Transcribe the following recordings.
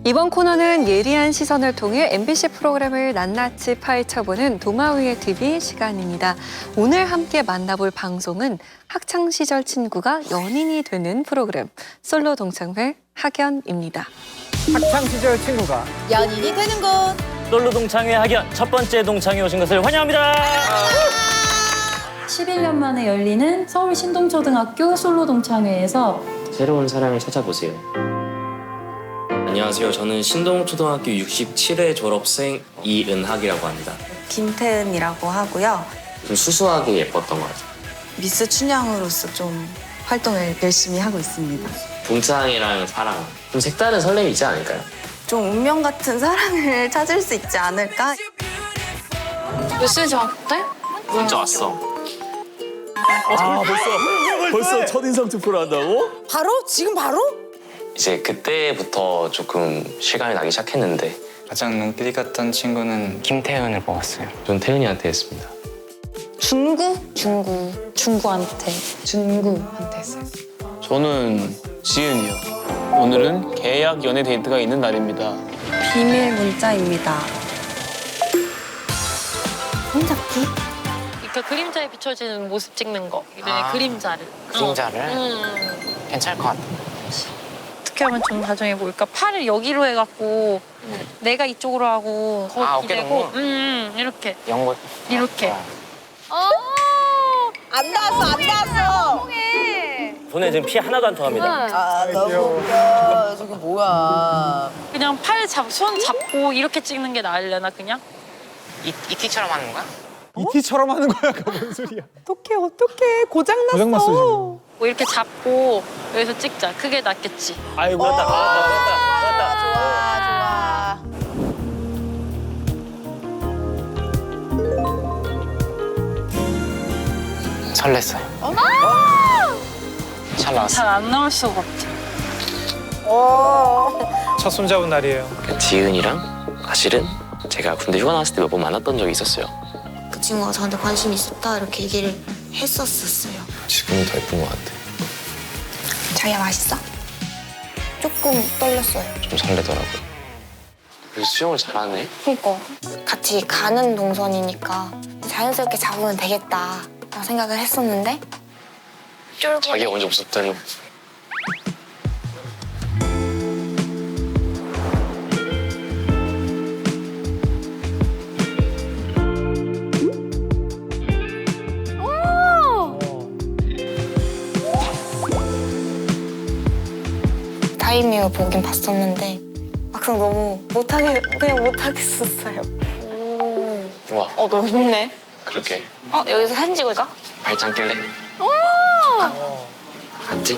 이번 코너는 예리한 시선을 통해 MBC 프로그램을 낱낱이 파헤쳐보는 동화 위의 TV 시간입니다. 오늘 함께 만나볼 방송은 학창시절 친구가 연인이 되는 프로그램 솔로 동창회 학연입니다. 학창시절 친구가 연인이 되는 곳. 솔로 동창회 학연 첫 번째 동창회 오신 것을 환영합니다. 11년 만에 열리는 서울 신동초등학교 솔로 동창회에서 새로운 사랑을 찾아보세요. 안녕하세요. 저는 신동초등학교 67회 졸업생 이은학이라고 합니다. 김태은이라고 하고요. 좀 수수하게 예뻤던 것 같아요. 미스 춘향으로서 좀 활동을 열심히 하고 있습니다. 동창이랑 사랑, 좀 색다른 설렘이 있지 않을까요? 좀 운명 같은 사랑을 찾을 수 있지 않을까? 몇 시에 정확해? 문자 왔어. 벌써 첫인상 투표를 한다고? 바로? 지금 바로? 이제 그때부터 조금 실감이 나기 시작했는데 가장 눈길이 갔던 친구는 김태은을 뽑았어요. 전 태은이한테 했습니다. 준구한테 했어요. 저는 지은이요. 오늘은 계약 연애 데이트가 있는 날입니다. 비밀 문자입니다. 손잡기? 그러니까 그림자에 비춰지는 모습 찍는 거. 그림자를. 괜찮을 것 같아. 어떻게 하면 좀 나중에 보일까? 팔을 여기로 해갖고 내가 이쪽으로 하고 거기 어깨 대고 동무? 이렇게 연꽃. 이렇게. 안 닿았어. 손에 지금 피 하나도 안 통합니다. 아, 너무 웃겨. 저게 뭐야. 그냥 손 잡고 이렇게 찍는 게 나으려나 그냥? 이티처럼 하는 거야? 이티처럼 하는 거야? 그거 뭔 소리야? 어떡해. 고장났어. 고장났어 지금. 뭐 이렇게 잡고 여기서 찍자. 그게 낫겠지. 아이고 맞다. 좋아. 설렜어요. 잘 나왔어. 잘 안 나올 수가 없지. 첫 손잡은 날이에요. 지은이랑 사실은 제가 군대 휴가 나왔을 때 몇 번 만났던 적이 있었어요. 그 친구가 저한테 관심이 있었다 이렇게 얘기를 했었어요. 지금은 더 예쁜 것 같아. 자기야 맛있어? 조금 떨렸어요. 좀 설레더라고요. 그래서 수영을 잘하네. 그러니까 같이 가는 동선이니까 자연스럽게 잡으면 되겠다 라고 생각을 했었는데 자기가 먼저 무섭다니. 타이밍을 보긴 봤었는데 막상 너무 그냥 못하겠었어요. 와, 넓네. 그렇게 여기서 사진 찍을까? 발짱 낄래? 맞지?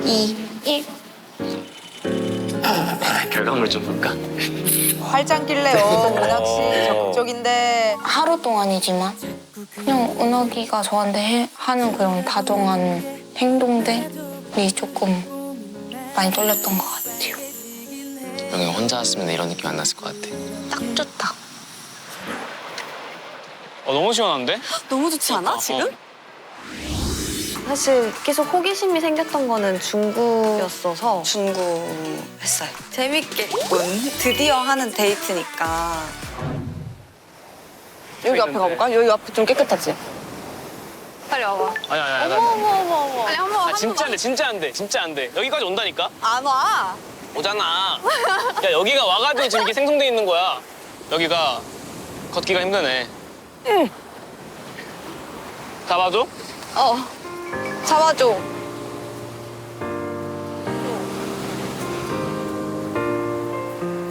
2, 1. 결과물 좀 볼까? 활짝 낄래요. 은학 씨 적극적인데. 하루 동안이지만 그냥 은혁이가 저한테 하는 그런 다정한 행동들이 조금 많이 떨렸던 것 같아요. 영희 혼자 왔으면 이런 느낌 안 났을 것 같아. 딱 좋다. 너무 시원한데? 너무 좋지 않아, 지금? 사실 계속 호기심이 생겼던 거는 중구였어서 중구 했어요. 재밌겠군. 드디어 하는 데이트니까. 여기 앞에 가볼까? 여기 앞에 좀 깨끗하지? 빨리 와봐. 아니. 어머. 빨리 한번 와. 진짜 안 돼. 진짜 안 돼. 여기까지 온다니까? 안 와. 오잖아. 야, 여기가 와가지고 지금 이렇게 생성돼 있는 거야. 여기가 걷기가 힘드네. 응. 잡아줘? 잡아줘.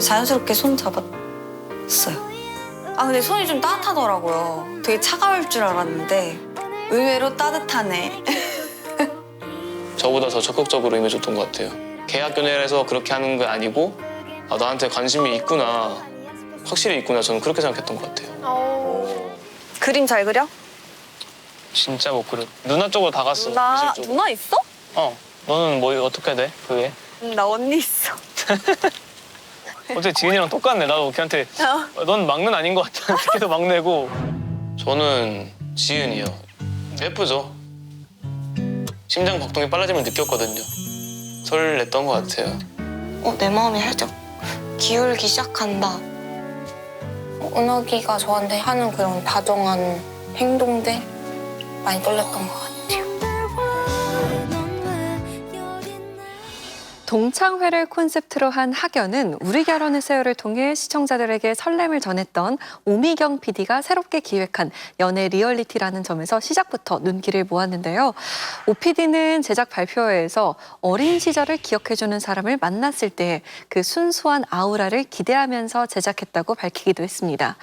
자연스럽게 손 잡았어요. 근데 손이 좀 따뜻하더라고요. 되게 차가울 줄 알았는데 의외로 따뜻하네. 저보다 더 적극적으로 임해줬던 것 같아요. 계약 연애를 해서 그렇게 하는 게 아니고 나한테 관심이 있구나. 확실히 있구나. 저는 그렇게 생각했던 것 같아요. 그림 잘 그려? 진짜 못 그려. 누나 쪽으로 다 갔어. 나 실적으로. 누나 있어? 너는 뭐 어떻게 돼? 그게? 나 언니 있어. 어째 지은이랑 똑같네. 나도 걔한테 넌 막내 아닌 것 같아. 걔도 막내고. 저는 지은이요. 예쁘죠? 심장 박동이 빨라짐을 느꼈거든요. 설렜던 것 같아요. 내 마음이 살짝 기울기 시작한다. 은하기가 저한테 하는 그런 다정한 행동들 많이 떨렸던 것 같아요. 동창회를 콘셉트로 한 학연은 우리 결혼했어요를 통해 시청자들에게 설렘을 전했던 오미경 PD가 새롭게 기획한 연애 리얼리티라는 점에서 시작부터 눈길을 모았는데요. 오 PD는 제작 발표회에서 어린 시절을 기억해주는 사람을 만났을 때 그 순수한 아우라를 기대하면서 제작했다고 밝히기도 했습니다.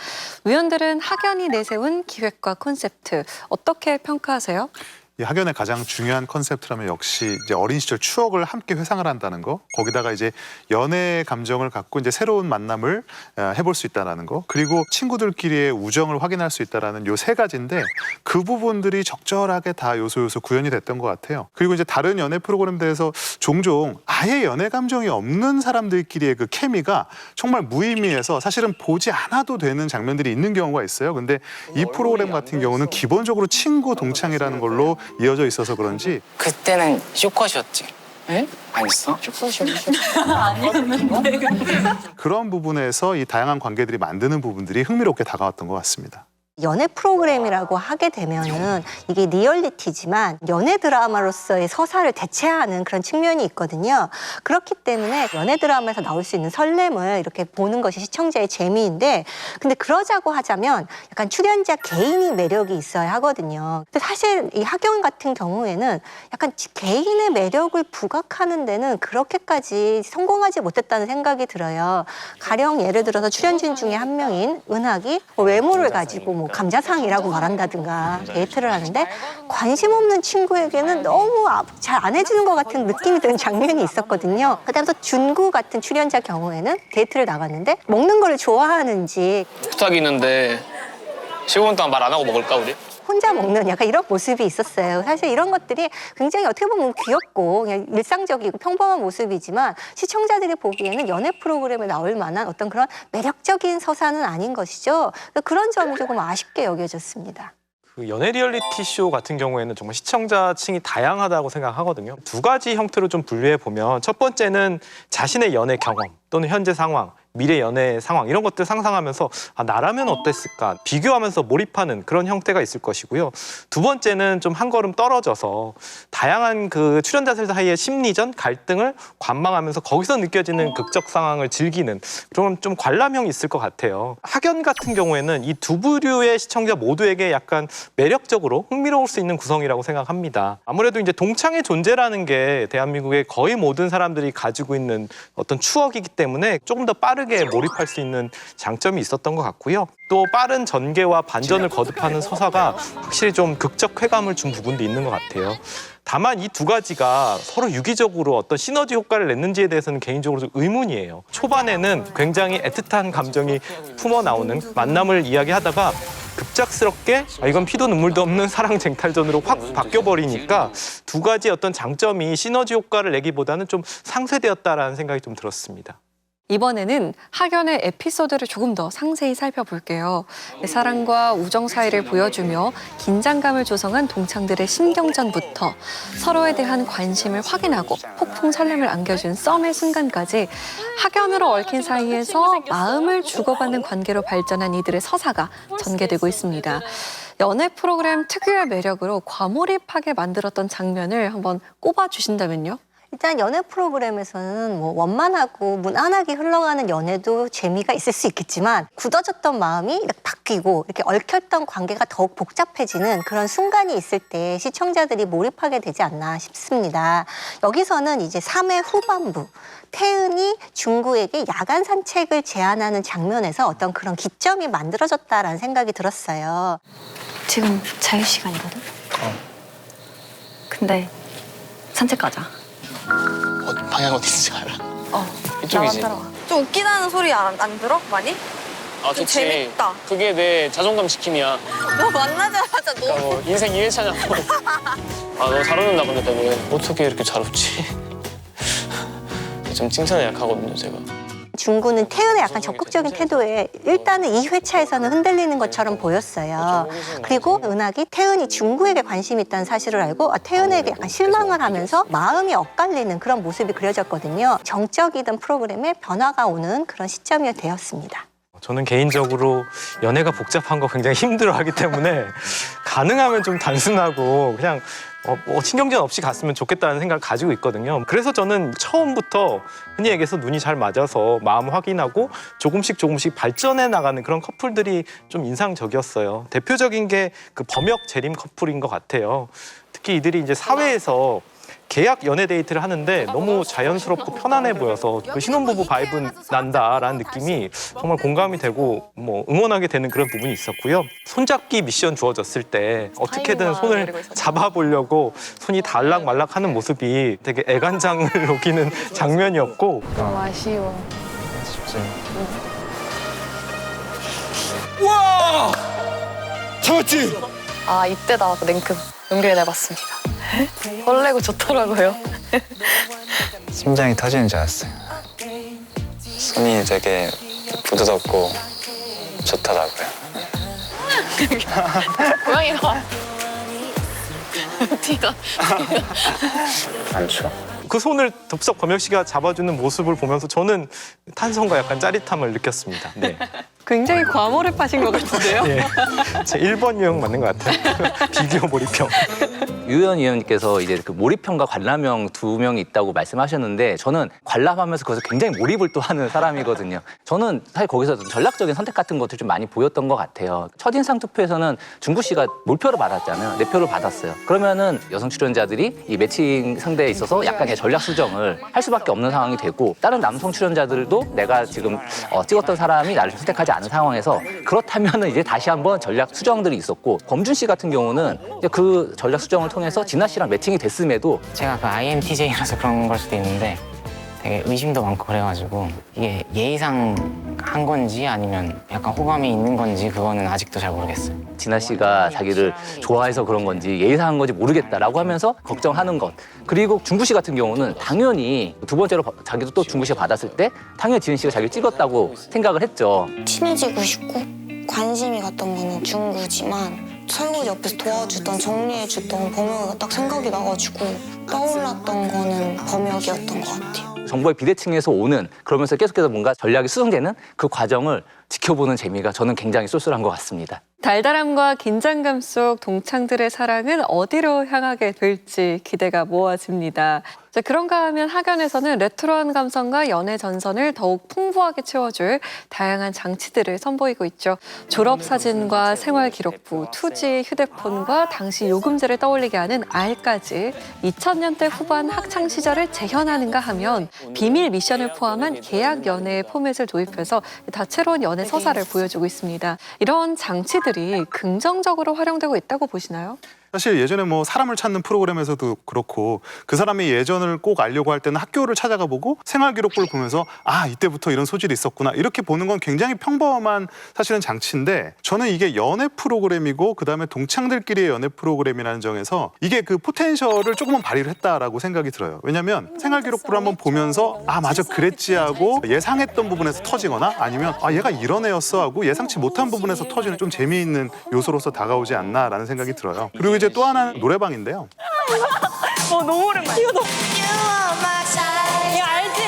위원들은 학연이 내세운 기획과 콘셉트 어떻게 평가하세요? 이 학연의 가장 중요한 컨셉트라면 역시 이제 어린 시절 추억을 함께 회상을 한다는 거, 거기다가 이제 연애의 감정을 갖고 이제 새로운 만남을 해볼 수 있다는 거, 그리고 친구들끼리의 우정을 확인할 수 있다는 요 세 가지인데 그 부분들이 적절하게 다 요소 구현이 됐던 것 같아요. 그리고 이제 다른 연애 프로그램들에서 종종 아예 연애 감정이 없는 사람들끼리의 그 케미가 정말 무의미해서 사실은 보지 않아도 되는 장면들이 있는 경우가 있어요. 근데 이 프로그램 같은 경우는 기본적으로 친구 동창이라는 걸로 이어져 있어서 그런지 그때는 쇼컷이었지. 에? 아니었어? 아니었는데. 그런 부분에서 이 다양한 관계들이 만드는 부분들이 흥미롭게 다가왔던 것 같습니다. 연애 프로그램이라고 하게 되면은 이게 리얼리티지만 연애 드라마로서의 서사를 대체하는 그런 측면이 있거든요. 그렇기 때문에 연애 드라마에서 나올 수 있는 설렘을 이렇게 보는 것이 시청자의 재미인데, 근데 그러자고 하자면 약간 출연자 개인이 매력이 있어야 하거든요. 근데 사실 이 학연 같은 경우에는 약간 개인의 매력을 부각하는 데는 그렇게까지 성공하지 못했다는 생각이 들어요. 가령 예를 들어서 출연진 중에 한 명인 은하기 외모를 가지고 뭐 감자상이라고 말한다든가 데이트를 하는데 관심 없는 친구에게는 너무 잘 안 해주는 것 같은 느낌이 드는 장면이 있었거든요. 그다음에 또 준구 같은 출연자 경우에는 데이트를 나갔는데 먹는 걸 좋아하는지 부탁이 있는데 15분 동안 말 안 하고 먹을까 우리? 혼자 먹는 약간 이런 모습이 있었어요. 사실 이런 것들이 굉장히 어떻게 보면 귀엽고 그냥 일상적이고 평범한 모습이지만 시청자들이 보기에는 연애 프로그램에 나올 만한 어떤 그런 매력적인 서사는 아닌 것이죠. 그런 점이 조금 아쉽게 여겨졌습니다. 그 연애 리얼리티 쇼 같은 경우에는 정말 시청자층이 다양하다고 생각하거든요. 두 가지 형태로 좀 분류해 보면, 첫 번째는 자신의 연애 경험 또는 현재 상황, 미래 연애 상황 이런 것들 상상하면서 나라면 어땠을까 비교하면서 몰입하는 그런 형태가 있을 것이고요. 두 번째는 좀 한 걸음 떨어져서 다양한 그 출연자들 사이의 심리전 갈등을 관망하면서 거기서 느껴지는 극적 상황을 즐기는 그런 좀 관람형이 있을 것 같아요. 학연 같은 경우에는 이 두 부류의 시청자 모두에게 약간 매력적으로 흥미로울 수 있는 구성이라고 생각합니다. 아무래도 이제 동창의 존재라는 게 대한민국의 거의 모든 사람들이 가지고 있는 어떤 추억이기 때문에 조금 더 빠르게 몰입할 수 있는 장점이 있었던 것 같고요. 또 빠른 전개와 반전을 거듭하는 서사가 확실히 좀 극적 쾌감을 준 부분도 있는 것 같아요. 다만 이 두 가지가 서로 유기적으로 어떤 시너지 효과를 냈는지에 대해서는 개인적으로 좀 의문이에요. 초반에는 굉장히 애틋한 감정이 품어 나오는 만남을 이야기하다가 급작스럽게 이건 피도 눈물도 없는 사랑 쟁탈전으로 확 바뀌어버리니까 두 가지 어떤 장점이 시너지 효과를 내기보다는 좀 상쇄되었다라는 생각이 좀 들었습니다. 이번에는 학연의 에피소드를 조금 더 상세히 살펴볼게요. 사랑과 우정 사이를 보여주며 긴장감을 조성한 동창들의 신경전부터 서로에 대한 관심을 확인하고 폭풍 설렘을 안겨준 썸의 순간까지 학연으로 얽힌 사이에서 마음을 주고받는 관계로 발전한 이들의 서사가 전개되고 있습니다. 연애 프로그램 특유의 매력으로 과몰입하게 만들었던 장면을 한번 꼽아주신다면요? 일단 연애 프로그램에서는 뭐 원만하고 무난하게 흘러가는 연애도 재미가 있을 수 있겠지만 굳어졌던 마음이 이렇게 바뀌고 이렇게 얽혔던 관계가 더욱 복잡해지는 그런 순간이 있을 때 시청자들이 몰입하게 되지 않나 싶습니다. 여기서는 이제 3회 후반부 태은이 준구에게 야간 산책을 제안하는 장면에서 어떤 그런 기점이 만들어졌다라는 생각이 들었어요. 지금 자유시간이거든? 근데 산책 가자. 방향 어딘지 알아? 이쪽이지. 좀 웃기다는 소리 안 들어? 많이? 아, 좀 좋지. 재밌다. 그게 내 자존감 지킴이야. 너 만나자마자 그러니까 뭐 인생 2회차냐고. 너 잘 웃는다 근데 되게. 어떻게 이렇게 잘 웃지? 좀 칭찬에 약하거든요 제가. 중구는 태은의 약간 적극적인 태도에 일단은 이 회차에서는 흔들리는 것처럼 보였어요. 그리고 은학이 태은이 중구에게 관심이 있다는 사실을 알고 태은에게 약간 실망을 하면서 마음이 엇갈리는 그런 모습이 그려졌거든요. 정적이던 프로그램에 변화가 오는 그런 시점이 되었습니다. 저는 개인적으로 연애가 복잡한 거 굉장히 힘들어하기 때문에 가능하면 좀 단순하고 그냥 신경전 없이 갔으면 좋겠다는 생각을 가지고 있거든요. 그래서 저는 처음부터 흔히 얘기해서 눈이 잘 맞아서 마음 확인하고 조금씩 발전해 나가는 그런 커플들이 좀 인상적이었어요. 대표적인 게 그 범역 재림 커플인 것 같아요. 특히 이들이 이제 사회에서 계약 연애 데이트를 하는데 너무 자연스럽고 편안해 보여서 그 신혼부부 바이브 난다라는 느낌이 정말 공감이 되고 응원하게 되는 그런 부분이 있었고요. 손잡기 미션 주어졌을 때 어떻게든 손을 잡아보려고 손이 달락말락하는 모습이 되게 애간장을 녹이는 장면이었고 너무 아쉬워. 쉽지. 우와! 잡았지? 아 이때 나와서 냉큼 연결해봤습니다. 설레고 좋더라고요. 심장이 터지는 줄 알았어요. 손이 되게 부드럽고 좋더라고요. 고양이가 티가 안 추워. 그 손을 덥석 범역 씨가 잡아주는 모습을 보면서 저는 탄성과 약간 짜릿함을 느꼈습니다. 네. 굉장히 과몰입하신 것 같은데요? 네. 제 1번 유형 맞는 것 같아요. 비교 몰입형. 유현 의원님께서 이제 그 몰입형과 관람형 두 명이 있다고 말씀하셨는데 저는 관람하면서 거기서 굉장히 몰입을 또 하는 사람이거든요. 저는 사실 거기서 전략적인 선택 같은 것도 좀 많이 보였던 것 같아요. 첫인상 투표에서는 중구 씨가 몰표를 받았잖아요. 4표를 받았어요. 그러면은 여성 출연자들이 이 매칭 상대에 있어서 약간의 전략 수정을 할 수밖에 없는 상황이 되고 다른 남성 출연자들도 내가 지금 찍었던 사람이 나를 선택하지 않은 상황에서 그렇다면은 이제 다시 한번 전략 수정들이 있었고 범준 씨 같은 경우는 이제 그 전략 수정을 통해서 진아 씨랑 매칭이 됐음에도 제가 그 INTJ라서 그런 걸 수도 있는데 되게 의심도 많고 그래가지고 이게 예의상 한 건지 아니면 약간 호감이 있는 건지 그거는 아직도 잘 모르겠어요. 진아 씨가 자기를 좋아해서 그런 건지 예의상 한 건지 모르겠다라고 하면서 걱정하는 것. 그리고 중구 씨 같은 경우는 당연히 두 번째로 자기도 또 중구 씨가 받았을 때 당연히 지은 씨가 자기를 찍었다고 생각을 했죠. 친해지고 싶고 관심이 갔던 거는 중구지만 설거지 옆에서 도와주던 정리해주던 범역이가 딱 생각이 나가지고 떠올랐던 거는 범역이었던 것 같아요. 정보의 비대칭에서 오는 그러면서 계속해서 뭔가 전략이 수정되는 그 과정을 지켜보는 재미가 저는 굉장히 쏠쏠한 것 같습니다. 달달함과 긴장감 속 동창들의 사랑은 어디로 향하게 될지 기대가 모아집니다. 자, 그런가 하면 학연에서는 레트로한 감성과 연애 전선을 더욱 풍부하게 채워줄 다양한 장치들을 선보이고 있죠. 졸업사진과 생활기록부, 투지, 휴대폰과 당시 요금제를 떠올리게 하는 알까지 2000년대 후반 학창시절을 재현하는가 하면 비밀 미션을 포함한 계약 연애의 포맷을 도입해서 다채로운 연애 서사를 보여주고 있습니다. 이런 장치들이 긍정적으로 활용되고 있다고 보시나요? 사실 예전에 사람을 찾는 프로그램에서도 그렇고 그 사람의 예전을 꼭 알려고 할 때는 학교를 찾아가 보고 생활기록부를 보면서 이때부터 이런 소질이 있었구나 이렇게 보는 건 굉장히 평범한 사실은 장치인데 저는 이게 연애 프로그램이고 그다음에 동창들끼리의 연애 프로그램이라는 점에서 이게 그 포텐셜을 조금은 발휘를 했다라고 생각이 들어요. 왜냐하면 생활기록부를 한번 보면서 맞아 그랬지 하고 예상했던 부분에서 터지거나 아니면 얘가 이런 애였어 하고 예상치 못한 부분에서 터지는 좀 재미있는 요소로서 다가오지 않나라는 생각이 들어요. 그리고 이제 또 하나는 노래방인데요. 너무 오랜만에. 이거 너무. 이거 알지?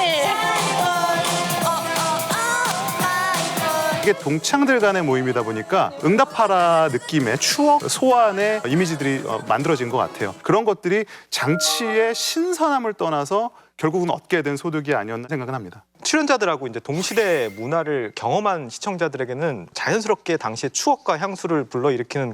이게 동창들 간의 모임이다 보니까 응답하라 느낌의 추억 소환의 이미지들이 만들어진 것 같아요. 그런 것들이 장치의 신선함을 떠나서 결국은 얻게 된 소득이 아니었나 생각은 합니다. 출연자들하고 이제 동시대 문화를 경험한 시청자들에게는 자연스럽게 당시의 추억과 향수를 불러일으키는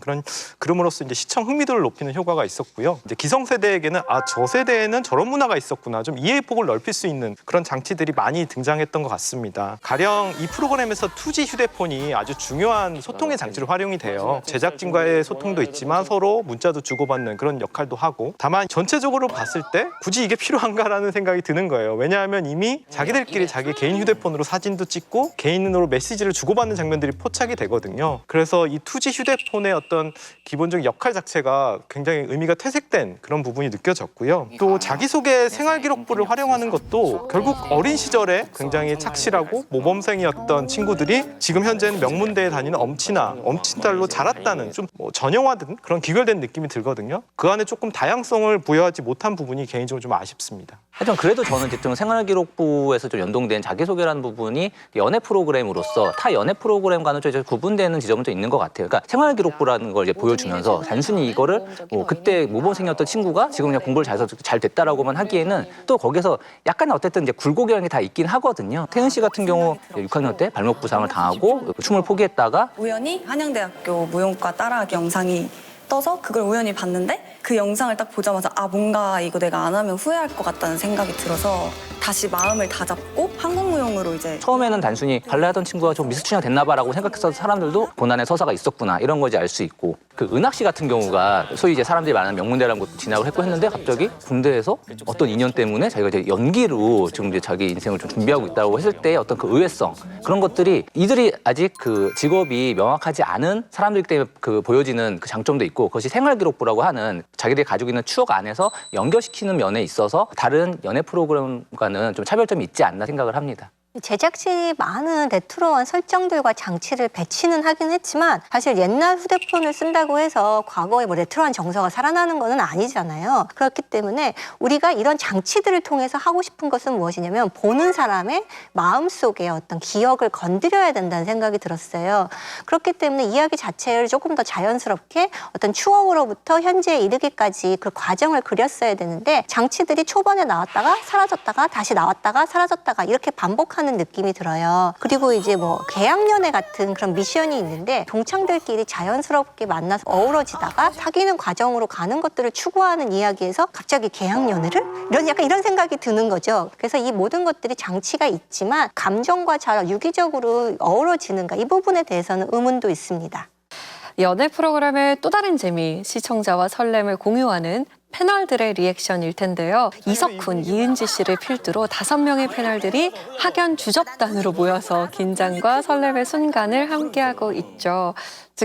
그럼으로써 이제 시청 흥미도를 높이는 효과가 있었고요. 이제 기성세대에게는 저 세대에는 저런 문화가 있었구나 좀 이해의 폭을 넓힐 수 있는 그런 장치들이 많이 등장했던 것 같습니다. 가령 이 프로그램에서 투지 휴대폰이 아주 중요한 소통의 장치로 활용이 돼요. 제작진과의 소통도 있지만 서로 문자도 주고받는 그런 역할도 하고 다만 전체적으로 봤을 때 굳이 이게 필요한가라는 생각이 드는 거예요. 왜냐하면 이미 자기들끼리 자기 개인 휴대폰으로 사진도 찍고 개인으로 메시지를 주고받는 장면들이 포착이 되거든요. 그래서 이 2G 휴대폰의 어떤 기본적인 역할 자체가 굉장히 의미가 퇴색된 그런 부분이 느껴졌고요. 또 자기소개 생활기록부를 활용하는 것도 결국 어린 시절에 굉장히 착실하고 모범생이었던 친구들이 지금 현재는 명문대에 다니는 엄친딸로 자랐다는 좀 뭐 전형화된 그런 귀결된 느낌이 들거든요. 그 안에 조금 다양성을 부여하지 못한 부분이 개인적으로 좀 아쉽습니다. 하여튼 그래도 저는 이제 좀 생활기록부에서 좀 연동된 자기소개라는 부분이 연애 프로그램으로서 타 연애 프로그램과는 좀 이제 구분되는 지점은 좀 있는 것 같아요. 그러니까 생활기록부라는 걸 이제 보여주면서 단순히 이거를 뭐 그때 모범생이었던 친구가 지금 그냥 공부를 잘해서 잘 됐다라고만 하기에는 또 거기서 약간 어쨌든 이제 굴곡이라는 게 다 있긴 하거든요. 태은 씨 같은 경우 6학년 때 발목 부상을 당하고 춤을 포기했다가 우연히 한양대학교 무용과 따라하기 영상이 떠서 그걸 우연히 봤는데 그 영상을 딱 보자마자 아 뭔가 이거 내가 안 하면 후회할 것 같다는 생각이 들어서 다시 마음을 다잡고 한국무용으로 이제 처음에는 단순히 발레하던 친구가 좀 미스추니가 됐나 봐라고 생각했던 사람들도 고난의 서사가 있었구나 이런 거 이제 알 수 있고 그 은학 씨 같은 경우가 소위 이제 사람들이 말하는 명문대라는 곳 진학을 했고 했는데 갑자기 군대에서 어떤 인연 때문에 자기가 이제 연기로 지금 이제 자기 인생을 좀 준비하고 있다고 했을 때 어떤 그 의외성 그런 것들이 이들이 아직 그 직업이 명확하지 않은 사람들 때문에 그 보여지는 그 장점도 있고 그것이 생활기록부라고 하는 자기들이 가지고 있는 추억 안에서 연결시키는 면에 있어서 다른 연애 프로그램과는 좀 차별점이 있지 않나 생각을 합니다. 제작진이 많은 레트로한 설정들과 장치를 배치는 하긴 했지만 사실 옛날 휴대폰을 쓴다고 해서 과거의 뭐 레트로한 정서가 살아나는 건 아니잖아요. 그렇기 때문에 우리가 이런 장치들을 통해서 하고 싶은 것은 무엇이냐면 보는 사람의 마음속에 어떤 기억을 건드려야 된다는 생각이 들었어요. 그렇기 때문에 이야기 자체를 조금 더 자연스럽게 어떤 추억으로부터 현재에 이르기까지 그 과정을 그렸어야 되는데 장치들이 초반에 나왔다가 사라졌다가 다시 나왔다가 사라졌다가 이렇게 반복하는 느낌이 들어요. 그리고 이제 뭐 계약연애 같은 그런 미션이 있는데 동창들끼리 자연스럽게 만나서 어우러지다가 사귀는 과정으로 가는 것들을 추구하는 이야기에서 갑자기 계약연애를? 약간 이런 생각이 드는 거죠. 그래서 이 모든 것들이 장치가 있지만 감정과 잘 유기적으로 어우러지는가 이 부분에 대해서는 의문도 있습니다. 연애 프로그램의 또 다른 재미, 시청자와 설렘을 공유하는 패널들의 리액션일 텐데요. 이석훈, 이은지 씨를 필두로 5명의 패널들이 학연 주접단으로 모여서 긴장과 설렘의 순간을 함께하고 있죠.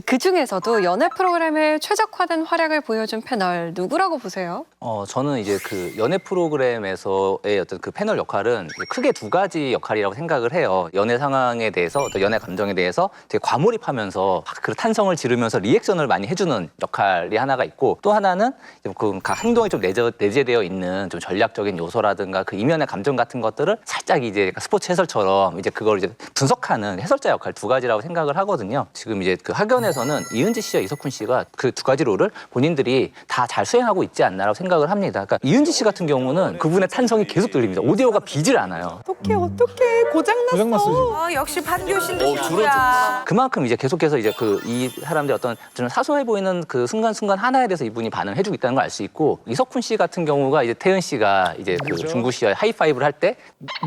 그 중에서도 연애 프로그램에 최적화된 활약을 보여준 패널 누구라고 보세요? 저는 이제 그 연애 프로그램에서의 어떤 그 패널 역할은 크게 2가지 역할이라고 생각을 해요. 연애 상황에 대해서, 어떤 연애 감정에 대해서 되게 과몰입하면서 그 탄성을 지르면서 리액션을 많이 해주는 역할이 하나가 있고 또 하나는 그 행동에 좀 내재되어 있는 좀 전략적인 요소라든가 그 이면의 감정 같은 것들을 살짝 이제 스포츠 해설처럼 이제 그걸 이제 분석하는 해설자 역할 2가지라고 생각을 하거든요. 지금 이제 그 학연에서는 이은지 씨와 이석훈 씨가 그 2가지 롤을 본인들이 다 잘 수행하고 있지 않나라고 생각을 합니다. 그러니까 이은지 씨 같은 경우는 그분의 탄성이 계속 들립니다. 오디오가 비질 않아요. 어떡해 고장났어. 역시 판교신도 누구야. 그만큼 이제 계속해서 이제 이 사람들의 어떤 좀 사소해 보이는 그 순간순간 하나에 대해서 이분이 반응을 해주고 있다는 걸 알 수 있고 이석훈 씨 같은 경우가 이제 태은 씨가 이제 그 중구 씨와 하이파이브를 할 때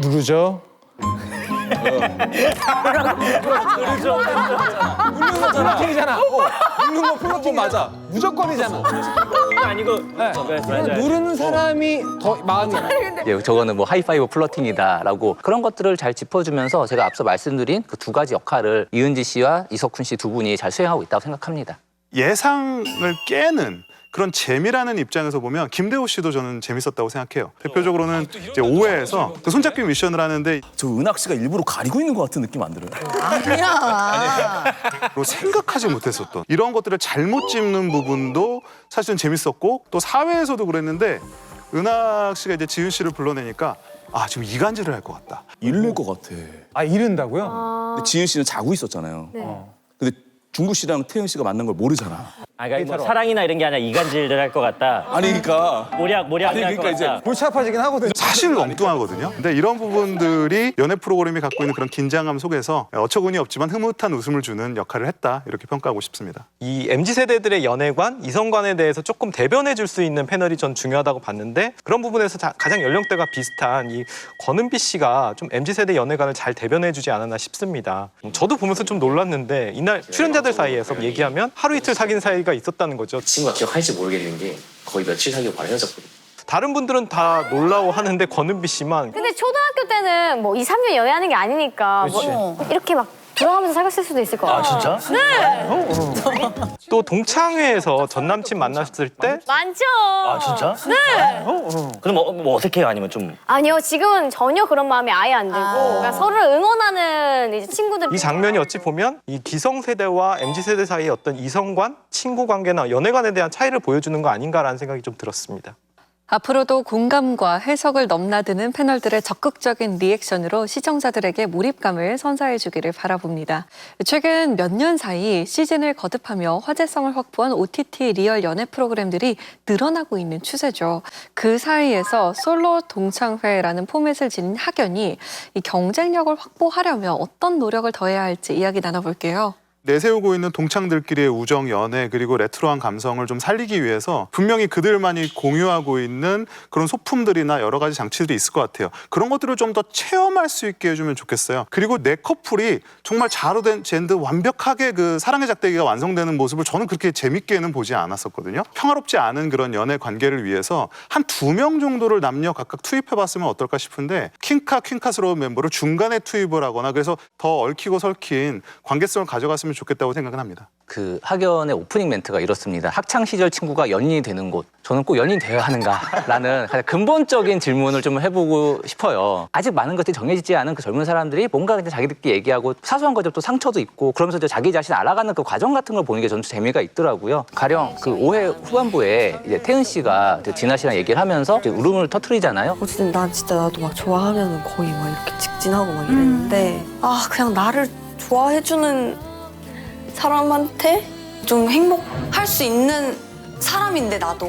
누르죠. 플러팅이잖아. 누르는 거 플러팅 맞아. 무조건이잖아. 아니고 누르는 사람이 더 마음이. 예, 저거는 뭐 하이파이브 플러팅이다라고 그런 것들을 잘 짚어주면서 제가 앞서 말씀드린 그 2가지 역할을 이은지 씨와 이석훈 씨 2분이 잘 수행하고 있다고 생각합니다. 예상을 깨는 그런 재미라는 입장에서 보면 김대호 씨도 저는 재밌었다고 생각해요. 대표적으로는 이제 5회에서 그 손잡기 미션을 하는데 저 은학 씨가 일부러 가리고 있는 것 같은 느낌 안 들어요? 아니야. 그리고 생각하지 못했었던 이런 것들을 잘못 짚는 부분도 사실은 재밌었고 또 4회에서도 그랬는데 은학 씨가 이제 지은 씨를 불러내니까 지금 이간질을 할 것 같다. 잃을 것 같아. 잃은다고요? 근데 지은 씨는 자고 있었잖아요. 근데 중구 씨랑 태은 씨가 만난 걸 모르잖아. 그러니까 뭐 사랑이나 이런 게 아니라 이간질을 할 것 같다. 아니 그러니까 모략을 할 것 같다. 골치 아파지긴 하거든요. 사실 엉뚱하거든요. 근데 이런 부분들이 연애 프로그램이 갖고 있는 그런 긴장감 속에서 어처구니 없지만 흐뭇한 웃음을 주는 역할을 했다. 이렇게 평가하고 싶습니다. 이 MZ세대들의 연애관, 이성관에 대해서 조금 대변해 줄 수 있는 패널이 전 중요하다고 봤는데 그런 부분에서 가장 연령대가 비슷한 이 권은비 씨가 좀 MZ세대 연애관을 잘 대변해 주지 않았나 싶습니다. 저도 보면서 좀 놀랐는데 이날 출연자들 사이에서 얘기하면 하루 이틀 사귄 사이가 있었다는 거죠. 친구가 기억할지 모르겠는 게 거의 며칠 사귀고 바로 헤어졌거든요. 다른 분들은 다 놀라워 하는데 권은비 씨만 근데 초등학교 때는 뭐 2, 3년 연애하는 게 아니니까 뭐 이렇게 막 돌아가면서 사귀었을 수도 있을 것 같아요. 아, 진짜? 네. 또 동창회에서 전 남친 만났을 때 많죠. 아, 진짜? 네. 그럼 뭐 어떻게 해요? 아니면 좀 아니요, 지금은 전혀 그런 마음이 아예 안 들고 그러니까 서로를 응원하는 이제 친구들. 이 장면이 어찌 보면 이 기성세대와 MZ세대 사이의 어떤 이성관, 친구 관계나 연애관에 대한 차이를 보여주는 거 아닌가라는 생각이 좀 들었습니다. 앞으로도 공감과 해석을 넘나드는 패널들의 적극적인 리액션으로 시청자들에게 몰입감을 선사해주기를 바라봅니다. 최근 몇 년 사이 시즌을 거듭하며 화제성을 확보한 OTT 리얼 연애 프로그램들이 늘어나고 있는 추세죠. 그 사이에서 솔로 동창회라는 포맷을 지닌 학연이 이 경쟁력을 확보하려면 어떤 노력을 더해야 할지 이야기 나눠볼게요. 내세우고 있는 동창들끼리의 우정, 연애 그리고 레트로한 감성을 좀 살리기 위해서 분명히 그들만이 공유하고 있는 그런 소품들이나 여러 가지 장치들이 있을 것 같아요. 그런 것들을 좀 더 체험할 수 있게 해주면 좋겠어요. 그리고 내 커플이 정말 잘 된 젠드 완벽하게 그 사랑의 작대기가 완성되는 모습을 저는 그렇게 재밌게는 보지 않았었거든요. 평화롭지 않은 그런 연애 관계를 위해서 한 2명 정도를 남녀 각각 투입해봤으면 어떨까 싶은데 퀸카스러운 멤버를 중간에 투입을 하거나 그래서 더 얽히고 설킨 관계성을 가져갔으면 좋겠다고 생각은 합니다. 그 학연의 오프닝 멘트가 이렇습니다. 학창 시절 친구가 연인이 되는 곳. 저는 꼭 연인이 되어야 하는가라는 가장 근본적인 질문을 좀 해보고 싶어요. 아직 많은 것들이 정해지지 않은 그 젊은 사람들이 뭔가 그냥 자기들끼리 얘기하고 사소한 거죠. 또 상처도 있고 그러면서 이제 자기 자신 알아가는 그 과정 같은 걸 보는 게 저는 재미가 있더라고요. 가령 그 5회 후반부에 이제 태은 씨가 이제 진아 씨랑 얘기를 하면서 이제 울음을 터뜨리잖아요. 어쨌든 난 진짜 나도 막 좋아하면은 거의 막 이렇게 직진하고 막 이랬는데 아 그냥 나를 좋아해주는 사람한테 좀 행복할 수 있는 사람인데 나도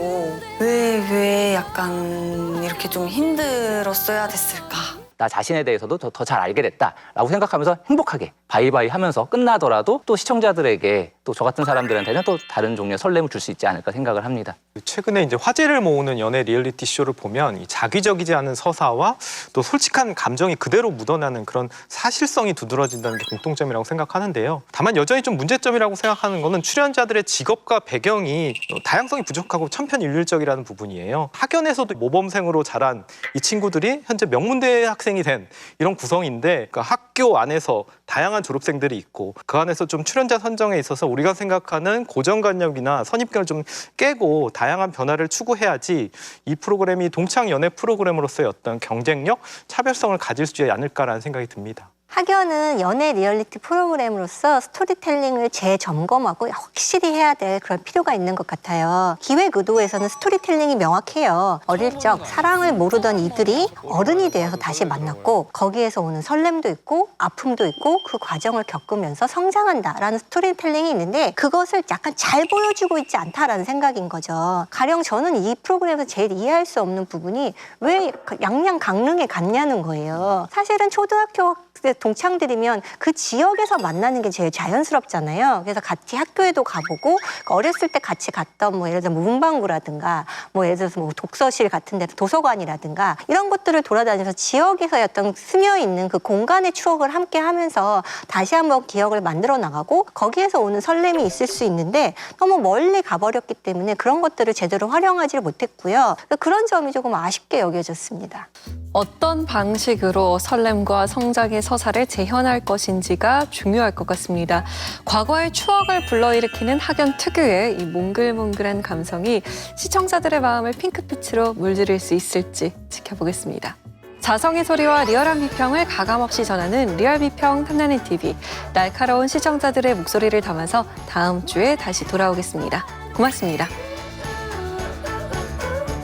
왜 약간 이렇게 좀 힘들었어야 됐을까? 나 자신에 대해서도 더 잘 알게 됐다라고 생각하면서 행복하게 바이바이 하면서 끝나더라도 또 시청자들에게 또 저 같은 사람들한테는 또 다른 종류의 설렘을 줄 수 있지 않을까 생각을 합니다. 최근에 이제 화제를 모으는 연애 리얼리티 쇼를 보면 이 자기적이지 않은 서사와 또 솔직한 감정이 그대로 묻어나는 그런 사실성이 두드러진다는 게 공통점이라고 생각하는데요. 다만 여전히 좀 문제점이라고 생각하는 거는 출연자들의 직업과 배경이 다양성이 부족하고 천편일률적이라는 부분이에요. 학연에서도 모범생으로 자란 이 친구들이 현재 명문대 학생이 된 이런 구성인데 그러니까 학교 안에서 다양한 졸업생들이 있고 그 안에서 좀 출연자 선정에 있어서 우리가 생각하는 고정관념이나 선입견을 좀 깨고 다양한 변화를 추구해야지 이 프로그램이 동창 연애 프로그램으로서의 어떤 경쟁력, 차별성을 가질 수 있지 않을까라는 생각이 듭니다. 학연은 연애 리얼리티 프로그램으로서 스토리텔링을 재점검하고 확실히 해야 될 그런 필요가 있는 것 같아요. 기획 의도에서는 스토리텔링이 명확해요. 어릴 적 사랑을 모르던 이들이 어른이 되어서 다시 만났고 거기에서 오는 설렘도 있고 아픔도 있고 그 과정을 겪으면서 성장한다라는 스토리텔링이 있는데 그것을 약간 잘 보여주고 있지 않다라는 생각인 거죠. 가령 저는 이 프로그램에서 제일 이해할 수 없는 부분이 왜 양양 강릉에 갔냐는 거예요. 사실은 초등학교 동창들이면 그 지역에서 만나는 게 제일 자연스럽잖아요. 그래서 같이 학교에도 가보고 어렸을 때 같이 갔던 뭐 예를 들어 문방구라든가 뭐 예를 들어서 뭐 독서실 같은 데 도서관이라든가 이런 것들을 돌아다니면서 지역에서의 어떤 스며 있는 그 공간의 추억을 함께 하면서 다시 한번 기억을 만들어 나가고 거기에서 오는 설렘이 있을 수 있는데 너무 멀리 가버렸기 때문에 그런 것들을 제대로 활용하지 못했고요. 그런 점이 조금 아쉽게 여겨졌습니다. 어떤 방식으로 설렘과 성장의 서사를 재현할 것인지가 중요할 것 같습니다. 과거의 추억을 불러일으키는 학연 특유의 이 몽글몽글한 감성이 시청자들의 마음을 핑크빛으로 물들일 수 있을지 지켜보겠습니다. 자성의 소리와 리얼한 비평을 가감없이 전하는 리얼 비평 탐나는 TV. 날카로운 시청자들의 목소리를 담아서 다음 주에 다시 돌아오겠습니다. 고맙습니다.